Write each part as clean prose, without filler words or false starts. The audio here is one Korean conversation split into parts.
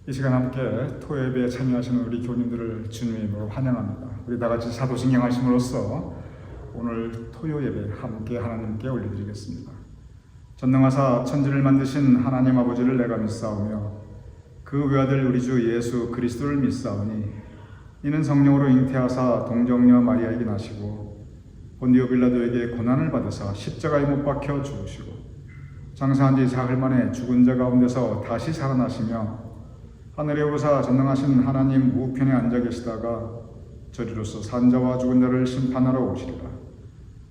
이 시간 함께 토요예배에 참여하시는 우리 교우님들을 주님의 이름으로 환영합니다. 우리 다 같이 사도신경 하심으로써 오늘 토요예배 함께 하나님께 올려드리겠습니다. 전능하사 천지를 만드신 하나님 아버지를 내가 믿사오며 그 외아들 우리 주 예수 그리스도를 믿사오니 이는 성령으로 잉태하사 동정녀 마리아에게 나시고 본디오 빌라도에게 고난을 받으사 십자가에 못 박혀 죽으시고 장사한 지 사흘 만에 죽은 자 가운데서 다시 살아나시며 하늘에 오르사 전능하신 하나님 우편에 앉아 계시다가 저리로서 산자와 죽은 자를 심판하러 오시리라.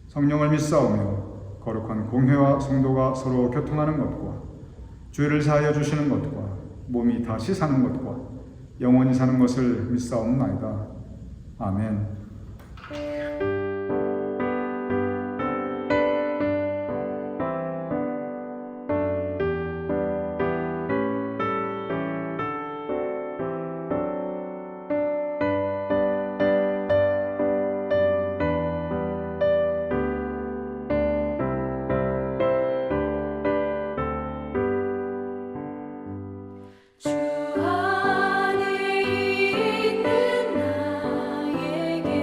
성령을 믿사오며 거룩한 공회와 성도가 서로 교통하는 것과 죄를 사하여 주시는 것과 몸이 다시 사는 것과 영원히 사는 것을 믿사옵나이다. 아멘. 주 안에 있는 나에게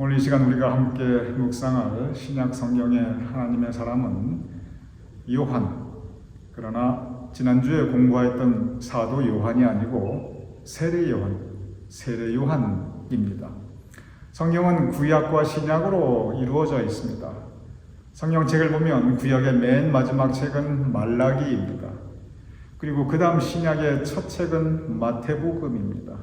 오늘 이 시간 우리가 함께 묵상할 신약 성경의 하나님의 사람은 요한, 그러나 지난주에 공부했던 사도 요한이 아니고 세례 요한입니다. 성경은 구약과 신약으로 이루어져 있습니다. 성경책을 보면 구약의 맨 마지막 책은 말라기입니다. 그리고 그 다음 신약의 첫 책은 마태복음입니다.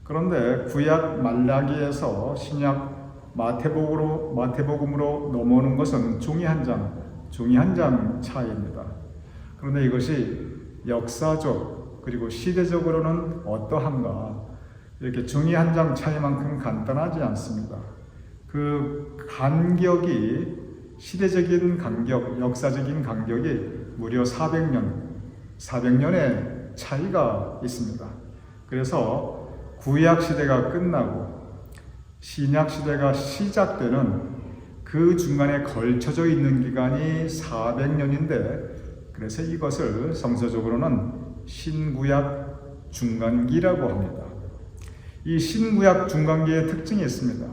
그런데 구약 말라기에서 신약 마태복음으로 넘어오는 것은 종이 한 장 차이입니다. 그런데 이것이 역사적 그리고 시대적으로는 어떠한가, 이렇게 종이 한 장 차이만큼 간단하지 않습니다. 그 간격이, 시대적인 간격, 역사적인 간격이 무려 400년의 차이가 있습니다. 그래서 구약 시대가 끝나고 신약 시대가 시작되는 그 중간에 걸쳐져 있는 기간이 400년인데, 그래서 이것을 성서적으로는 신구약 중간기라고 합니다. 이 신구약 중간기의 특징이 있습니다.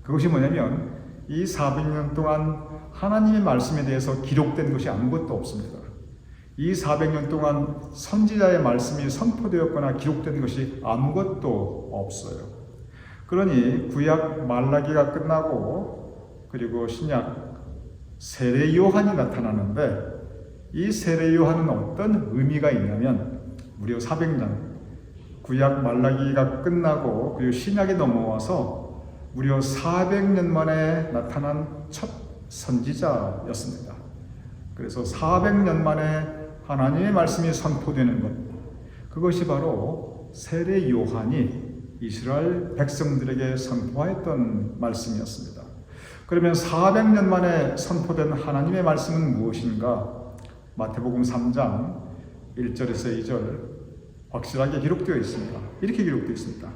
그것이 뭐냐면 이 400년 동안 하나님의 말씀에 대해서 기록된 것이 아무것도 없습니다. 이 400년 동안 선지자의 말씀이 선포되었거나 기록된 것이 아무것도 없어요. 그러니 구약 말라기가 끝나고 그리고 신약 세례 요한이 나타나는데, 이 세례 요한은 어떤 의미가 있냐면 무려 400년, 구약 말라기가 끝나고 그리고 신약이 넘어와서 무려 400년 만에 나타난 첫 선지자였습니다. 그래서 400년 만에 하나님의 말씀이 선포되는 것, 그것이 바로 세례 요한이 이스라엘 백성들에게 선포하였던 말씀이었습니다. 그러면 400년 만에 선포된 하나님의 말씀은 무엇인가? 마태복음 3장 1절에서 2절 확실하게 기록되어 있습니다. 이렇게 기록되어 있습니다.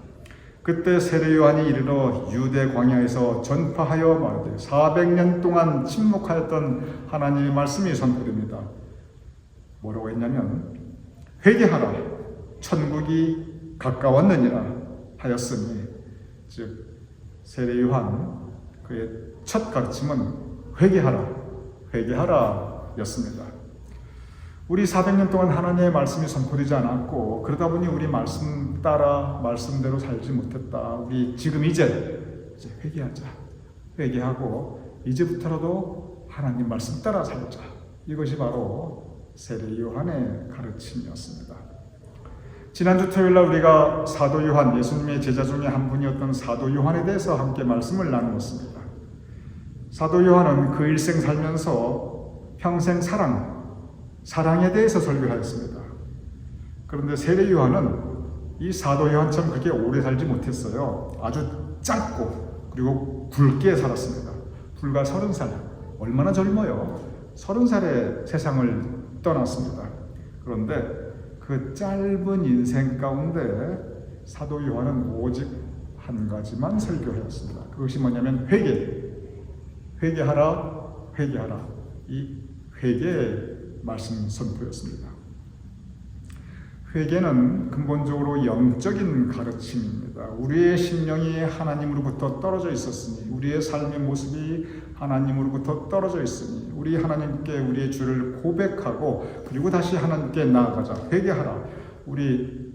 그때 세례 요한이 이르러 유대 광야에서 전파하여 말하되 400년 동안 침묵하였던 하나님의 말씀이 선포됩니다. 뭐라고 했냐면 회개하라, 천국이 가까웠느니라 하였으니, 즉 세례 요한 그의 첫 가르침은 회개하라 였습니다. 우리 400년 동안 하나님의 말씀이 선포되지 않았고, 그러다 보니 우리 말씀 따라 말씀대로 살지 못했다. 우리 지금 이제 회개하고 이제부터라도 하나님 말씀 따라 살자. 이것이 바로 세례 요한의 가르침이었습니다. 지난주 토요일날 우리가 사도 요한, 예수님의 제자 중에 한 분이었던 사도 요한에 대해서 함께 말씀을 나누었습니다. 사도 요한은 그 일생 살면서 평생 사랑에 대해서 설교하였습니다. 그런데 세례 요한은 이 사도 요한처럼 그렇게 오래 살지 못했어요. 아주 짧고 그리고 굵게 살았습니다. 불과 30살, 얼마나 젊어요. 30살에 세상을 떠났습니다. 그런데 그 짧은 인생 가운데 사도 요한은 오직 한 가지만 설교하였습니다. 그것이 뭐냐면 회개하라. 이 회개의 말씀 선포였습니다. 회개는 근본적으로 영적인 가르침입니다. 우리의 심령이 하나님으로부터 떨어져 있었으니, 우리의 삶의 모습이 하나님으로부터 떨어져 있으니, 우리 하나님께 우리의 죄를 고백하고 그리고 다시 하나님께 나아가자. 회개하라. 우리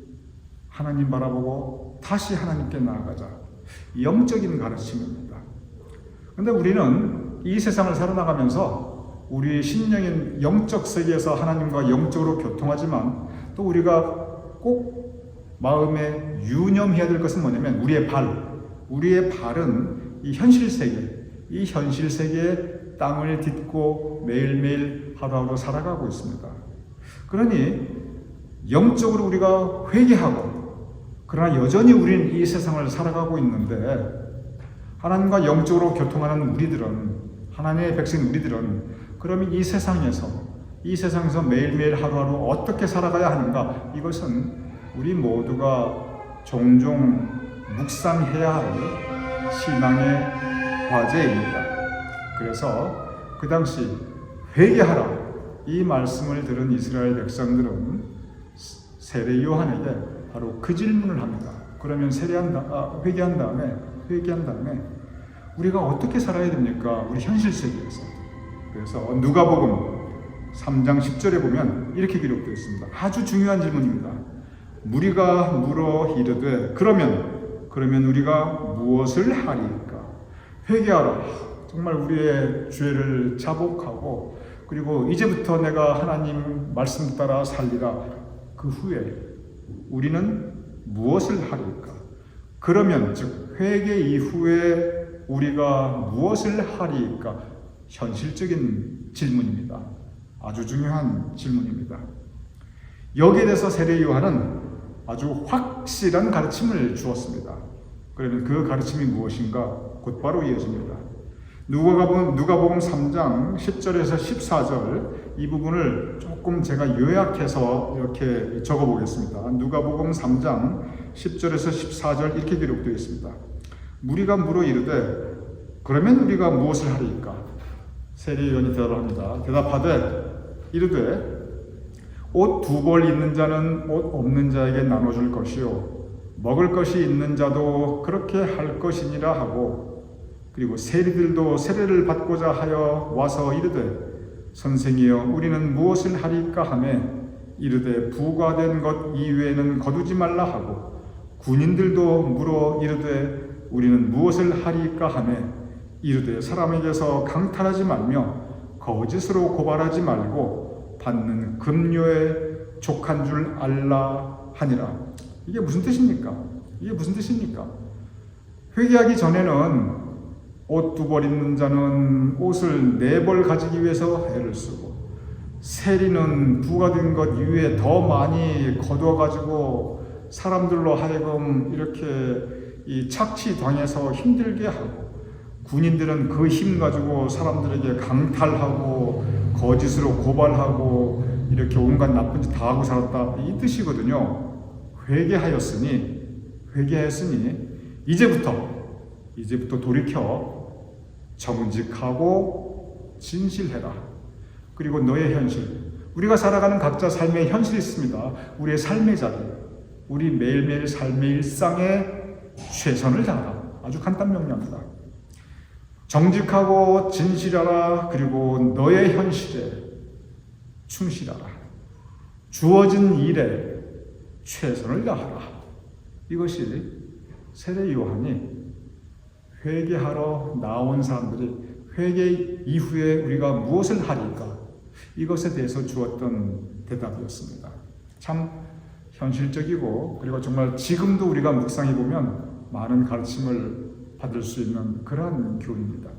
하나님 바라보고 다시 하나님께 나아가자. 영적인 가르침입니다. 그런데 우리는 이 세상을 살아나가면서 우리 심령인 영적 세계에서 하나님과 영적으로 교통하지만, 또 우리가 꼭 마음에 유념해야 될 것은 뭐냐면 우리의 발은 이 현실 세계의 땅을 딛고 매일매일 하루하루 살아가고 있습니다. 그러니 영적으로 우리가 회개하고, 그러나 여전히 우리는 이 세상을 살아가고 있는데, 하나님과 영적으로 교통하는 우리들은, 하나님의 백성인 우리들은 그러면 이 세상에서 매일매일 하루하루 어떻게 살아가야 하는가? 이것은 우리 모두가 종종 묵상해야 할 신앙의 과제입니다. 그래서 그 당시 회개하라, 이 말씀을 들은 이스라엘 백성들은 세례 요한에게 바로 그 질문을 합니다. 그러면 회개한 다음에 우리가 어떻게 살아야 됩니까? 우리 현실 세계에서. 그래서 누가복음 3장 10절에 보면 이렇게 기록되어 있습니다. 아주 중요한 질문입니다. 무리가 물어 이르되 그러면 우리가 무엇을 하리까? 회개하라. 정말 우리의 죄를 자복하고 그리고 이제부터 내가 하나님 말씀 따라 살리라. 그 후에 우리는 무엇을 하리까? 그러면 즉 회개 이후에 우리가 무엇을 하리까? 현실적인 질문입니다. 아주 중요한 질문입니다. 여기에 대해서 세례 요한은 아주 확실한 가르침을 주었습니다. 그러면 그 가르침이 무엇인가? 곧바로 이어집니다. 누가복음 3장 10절에서 14절 이 부분을 조금 제가 요약해서 이렇게 적어보겠습니다. 누가복음 3장 10절에서 14절 이렇게 기록되어 있습니다. 무리가 물어 이르되 그러면 우리가 무엇을 하리까? 세례 요한이 대답합니다. 대답하되 이르되 옷 2벌 있는 자는 옷 없는 자에게 나눠줄 것이요 먹을 것이 있는 자도 그렇게 할 것이니라 하고 그리고 세리들도 세례를 받고자 하여 와서 이르되 선생이여 우리는 무엇을 하리까 하매 이르되 부과된 것 이외에는 거두지 말라 하고 군인들도 물어 이르되 우리는 무엇을 하리까 하매 이르되 사람에게서 강탈하지 말며 거짓으로 고발하지 말고 받는 급료에 족한 줄 알라 하니라. 이게 무슨 뜻입니까? 회개하기 전에는 옷 2벌 있는 자는 옷을 4벌 가지기 위해서 애를 쓰고 세리는 부과된 것 이외에 더 많이 거두어가지고 사람들로 하여금 이렇게 이 착취당해서 힘들게 하고 군인들은 그 힘 가지고 사람들에게 강탈하고 거짓으로 고발하고 이렇게 온갖 나쁜 짓 다 하고 살았다 이 뜻이거든요. 회개하였으니 이제부터 돌이켜 정직하고 진실해라. 그리고 너의 현실, 우리가 살아가는 각자 삶의 현실이 있습니다. 우리의 삶의 자리, 우리 매일매일 삶의 일상에 최선을 다하라. 아주 간단 명료합니다. 정직하고 진실하라. 그리고 너의 현실에 충실하라. 주어진 일에 최선을 다하라. 이것이 세례 요한이 회개하러 나온 사람들이 회개 이후에 우리가 무엇을 하리까? 이것에 대해서 주었던 대답이었습니다. 참 현실적이고 그리고 정말 지금도 우리가 묵상해 보면 많은 가르침을 받을 수 있는 그러한 교훈입니다.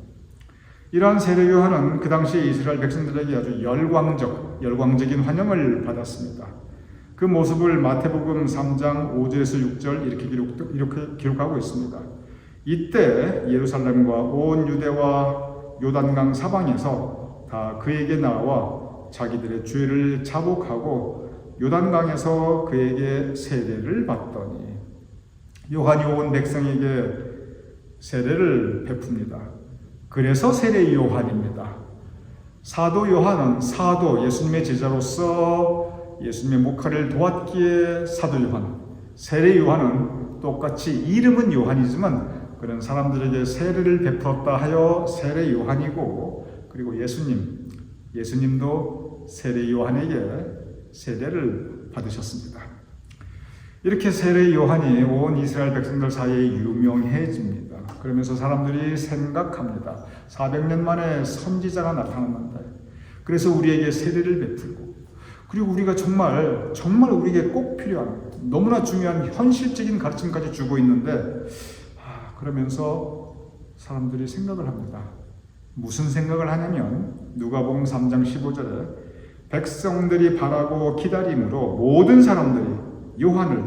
이러한 세례 요한은 그 당시 이스라엘 백성들에게 아주 열광적인 환영을 받았습니다. 그 모습을 마태복음 3장 5절에서 6절 이렇게 기록하고 있습니다. 이때 예루살렘과 온 유대와 요단강 사방에서 다 그에게 나와 자기들의 죄를 자복하고 요단강에서 그에게 세례를 받더니 요한이 온 백성에게 세례를 베풉니다. 그래서 세례 요한입니다. 사도 요한은 예수님의 제자로서 예수님의 목회를 도왔기에 사도 요한, 세례 요한은 똑같이 이름은 요한이지만 그런 사람들에게 세례를 베풀었다 하여 세례 요한이고 그리고 예수님도 세례 요한에게 세례를 받으셨습니다. 이렇게 세례 요한이 온 이스라엘 백성들 사이에 유명해집니다. 그러면서 사람들이 생각합니다. 400년 만에 선지자가 나타났는데 그래서 우리에게 세례를 베풀고 그리고 우리가 정말 우리에게 꼭 필요한 너무나 중요한 현실적인 가르침까지 주고 있는데 그러면서 사람들이 생각을 합니다. 무슨 생각을 하냐면 누가복음 3장 15절에 백성들이 바라고 기다림으로 모든 사람들이 요한을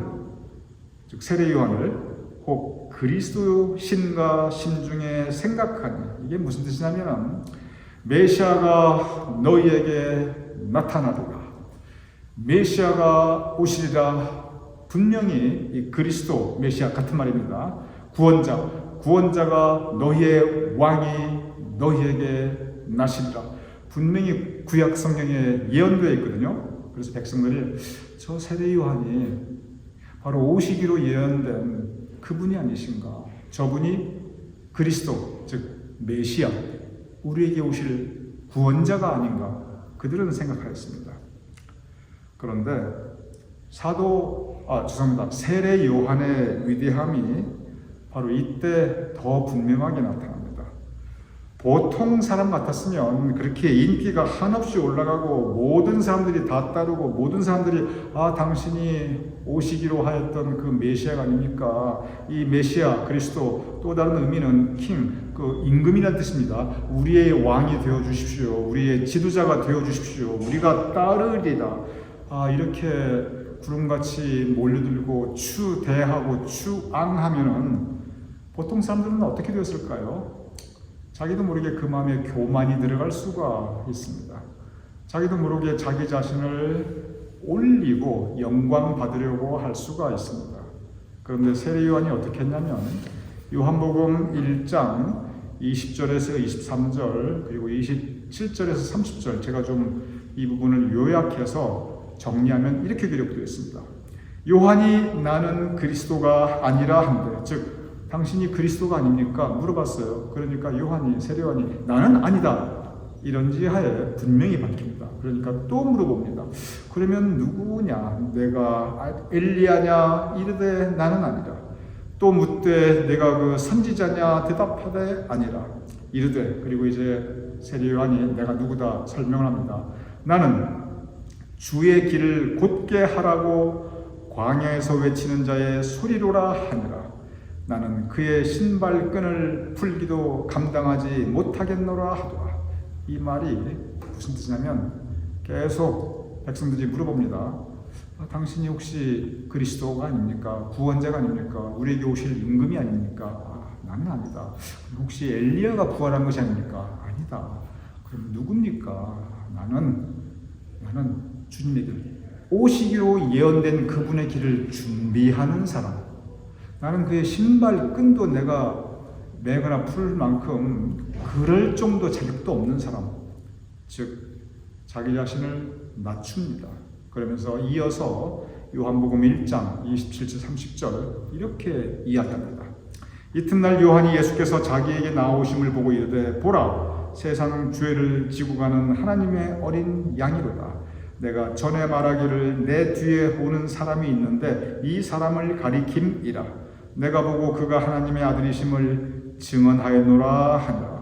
즉 세례 요한을 혹 그리스도 신가 심중에 생각하니 이게 무슨 뜻이냐면 메시아가 너희에게 나타나리라. 메시아가 오시리라. 분명히 이 그리스도 메시아 같은 말입니다. 구원자가 너희의 왕이 너희에게 나시리라. 분명히 구약 성경에 예언되어 있거든요. 그래서 백성들이 저 세례 요한이 바로 오시기로 예언된 그분이 아니신가? 저분이 그리스도 즉 메시아, 우리에게 오실 구원자가 아닌가 그들은 생각하였습니다. 그런데 세례 요한의 위대함이 바로 이때 더 분명하게 나타납니다. 보통 사람 같았으면 그렇게 인기가 한없이 올라가고 모든 사람들이 다 따르고 모든 사람들이 당신이 오시기로 하였던 그 메시아가 아닙니까? 이 메시아 그리스도, 또 다른 의미는 king, 그 임금이라는 뜻입니다. 우리의 왕이 되어 주십시오. 우리의 지도자가 되어 주십시오. 우리가 따르리다. 이렇게 구름같이 몰려들고 추대하고 추앙하면은 보통 사람들은 어떻게 되었을까요? 자기도 모르게 그 마음에 교만이 들어갈 수가 있습니다. 자기도 모르게 자기 자신을 올리고 영광 받으려고 할 수가 있습니다. 그런데 세례 요한이 어떻게 했냐면 요한복음 1장 20절에서 23절 그리고 27절에서 30절 제가 좀 이 부분을 요약해서 정리하면 이렇게 기록되어 있습니다. 요한이 나는 그리스도가 아니라 한데, 즉 당신이 그리스도가 아닙니까? 물어봤어요. 그러니까 요한이, 세례 요한이 나는 아니다 이런지 하에 분명히 밝힙니다. 그러니까 또 물어봅니다. 그러면 누구냐? 내가 엘리야냐? 이르되 나는 아니라. 또 묻되 내가 그 선지자냐? 대답하되 아니라. 이르되, 그리고 이제 세례 요한이 내가 누구다 설명을 합니다. 나는 주의 길을 곧게 하라고 광야에서 외치는 자의 소리로라 하니라. 나는 그의 신발끈을 풀기도 감당하지 못하겠노라 하더라. 이 말이 무슨 뜻이냐면 계속 백성들이 물어봅니다. 당신이 혹시 그리스도가 아닙니까? 구원자가 아닙니까? 우리에게 오실 임금이 아닙니까? 나는 아니다. 혹시 엘리야가 부활한 것이 아닙니까? 아니다. 그럼 누굽니까? 나는 주님의 길, 오시기로 예언된 그분의 길을 준비하는 사람. 나는 그의 신발끈도 내가 매거나 풀 만큼 그럴 정도 자격도 없는 사람. 즉 자기 자신을 낮춥니다. 그러면서 이어서 요한복음 1장 27절 30절 이렇게 이야기합니다. 이튿날 요한이 예수께서 자기에게 나오심을 보고 이르되 보라, 세상 죄를 지고 가는 하나님의 어린 양이로다. 내가 전에 말하기를 내 뒤에 오는 사람이 있는데 이 사람을 가리킴이라. 내가 보고 그가 하나님의 아들이심을 증언하였노라 하니라.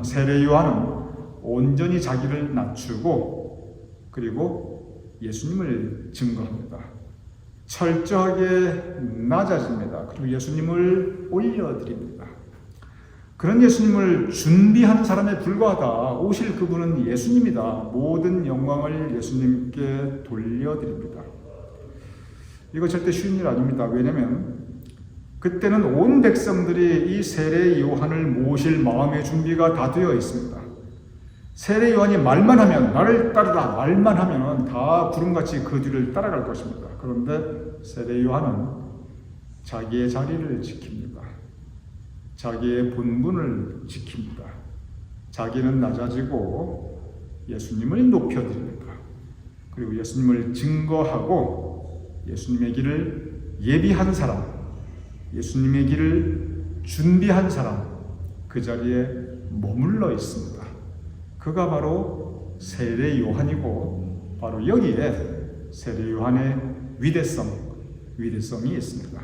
세례 요한은 온전히 자기를 낮추고 그리고 예수님을 증거합니다. 철저하게 낮아집니다. 그리고 예수님을 올려드립니다. 그런 예수님을 준비하는 사람에 불과하다. 오실 그분은 예수님이다. 모든 영광을 예수님께 돌려드립니다. 이거 절대 쉬운 일 아닙니다. 왜냐하면 그때는 온 백성들이 이 세례 요한을 모실 마음의 준비가 다 되어 있습니다. 세례 요한이 말만 하면 나를 따르라 말만 하면 다 구름같이 그 뒤를 따라갈 것입니다. 그런데 세례 요한은 자기의 자리를 지킵니다. 자기의 본분을 지킵니다. 자기는 낮아지고 예수님을 높여드립니다. 그리고 예수님을 증거하고 예수님의 길을 예비한 사람, 예수님의 길을 준비한 사람, 그 자리에 머물러 있습니다. 그가 바로 세례 요한이고 바로 여기에 세례 요한의 위대성이 있습니다.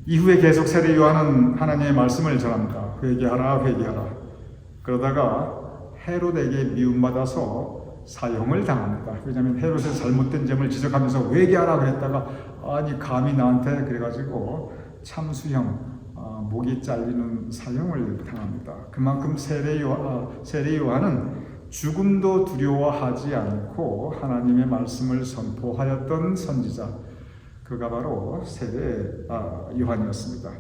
이후에 계속 세례 요한은 하나님의 말씀을 전합니다. 회개하라 회개하라. 그러다가 헤롯에게 미움받아서 사형을 당합니다. 왜냐하면 헤롯의 잘못된 점을 지적하면서 회개하라 그랬다가 아니 감히 나한테 그래가지고 참수형, 목이 잘리는 사형을 당합니다. 그만큼 세례 요한은 죽음도 두려워하지 않고 하나님의 말씀을 선포하였던 선지자, 그가 바로 세례 요한이었습니다.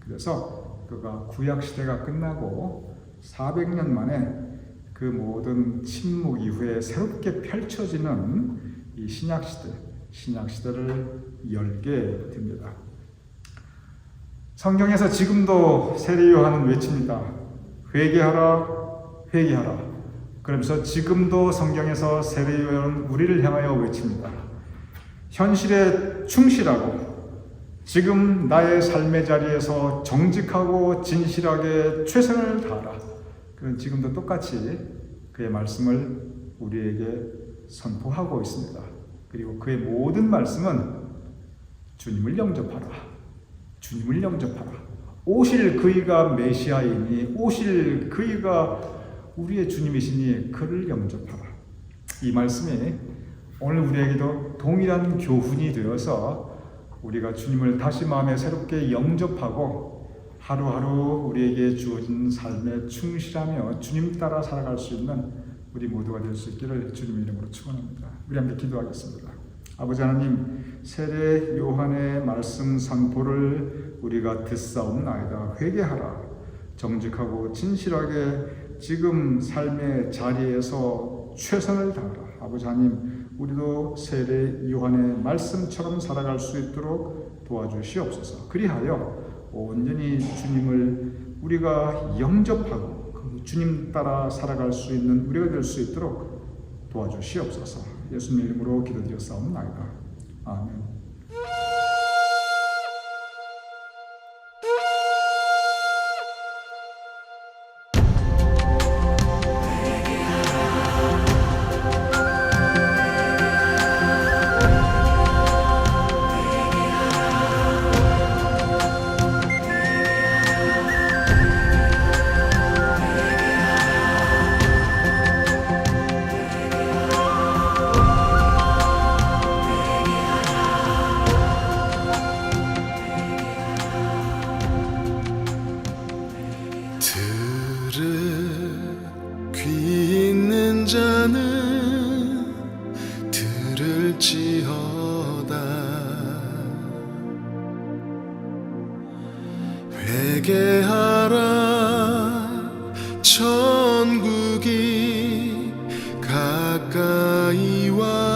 그래서 그가 구약 시대가 끝나고 400년 만에 그 모든 침묵 이후에 새롭게 펼쳐지는 이 신약 시대를 열게 됩니다. 성경에서 지금도 세례 요한은 외칩니다. 회개하라, 회개하라. 그러면서 지금도 성경에서 세례 요한은 우리를 향하여 외칩니다. 현실에 충실하고 지금 나의 삶의 자리에서 정직하고 진실하게 최선을 다하라. 그는 지금도 똑같이 그의 말씀을 우리에게 선포하고 있습니다. 그리고 그의 모든 말씀은 주님을 영접하라. 주님을 영접하라. 오실 그이가 메시아이니 오실 그이가 우리의 주님이시니 그를 영접하라. 이 말씀이 오늘 우리에게도 동일한 교훈이 되어서 우리가 주님을 다시 마음에 새롭게 영접하고 하루하루 우리에게 주어진 삶에 충실하며 주님 따라 살아갈 수 있는 우리 모두가 될 수 있기를 주님의 이름으로 축원합니다. 우리 함께 기도하겠습니다. 아버지 하나님, 세례 요한의 말씀 선포를 우리가 듣사옵나이다. 회개하라. 정직하고 진실하게 지금 삶의 자리에서 최선을 다하라. 아버지 하나님, 우리도 세례 요한의 말씀처럼 살아갈 수 있도록 도와주시옵소서. 그리하여 온전히 주님을 우리가 영접하고 주님 따라 살아갈 수 있는 우리가 될 수 있도록 도와주시옵소서. 예수님 이름으로 기도드렸사옵나이다. 아멘. 귀 있는 자는 들을지어다. 회개하라. 천국이 가까이 왔노라.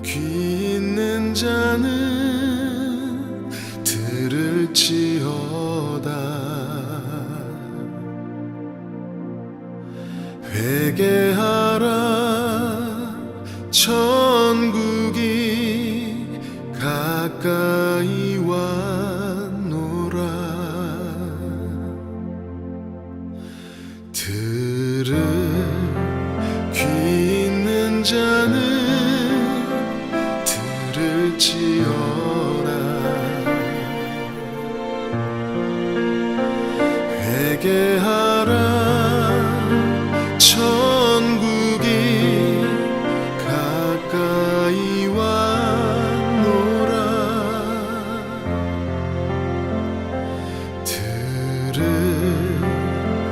귀 있는 자는 들을지어다. 회개하라. 천국이 가까이 왔노라. 귀 있는 자는 들을지어다. 회개하라. 천국이 가까이 왔노라.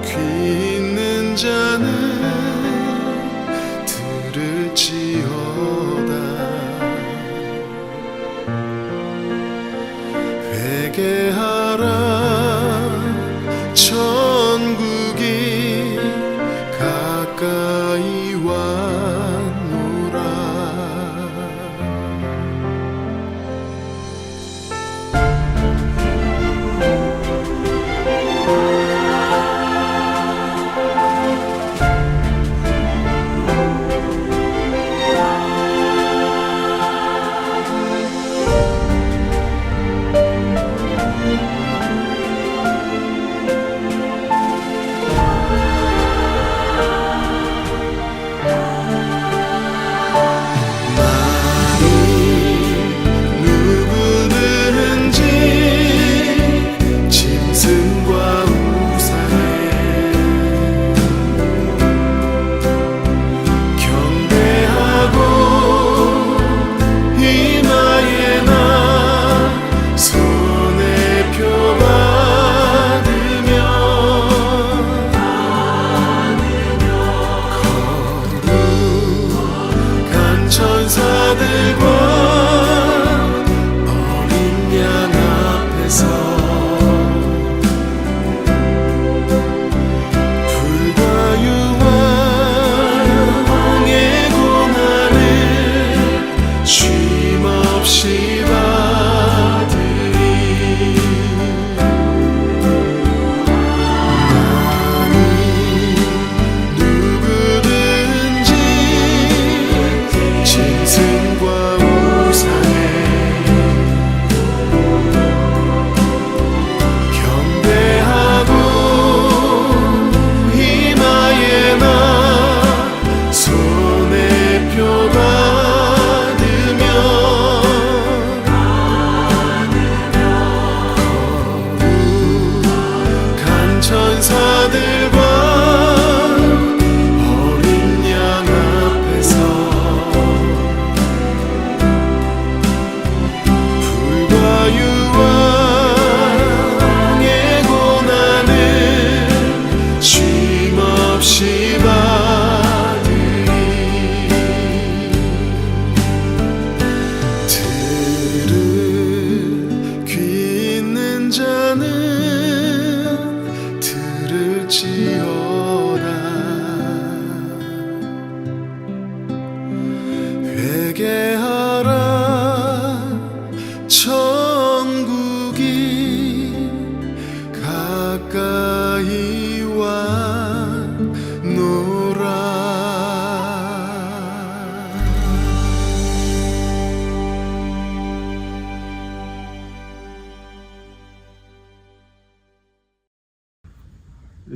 귀 있는 자는 들을지어다. 회개하라. 천국이 가까이 왔노라.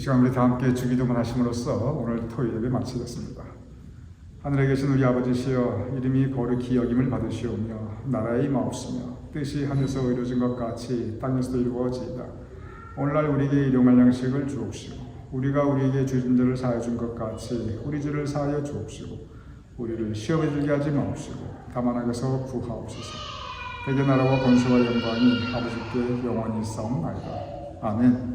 시간 우리 다 함께 주기도문 하심으로써 오늘 토요 예배 마치겠습니다. 하늘에 계신 우리 아버지시여, 이름이 거룩히 여김을 받으시오며 나라의 임하옵시며 뜻이 하늘에서 이루어진 것 같이 땅에서도 이루어지이다. 오늘날 우리에게 일용할 양식을 주옵시고 우리가 우리에게 죄진 자를 사하여 준 것 같이 우리 죄를 사하여 주옵시고 우리를 시험에 들게 하지 마옵시고 다만 악에서 구하옵소서. 대개 나라와 권세와 영광이 아버지께 영원히 있사옵나이다. 아멘.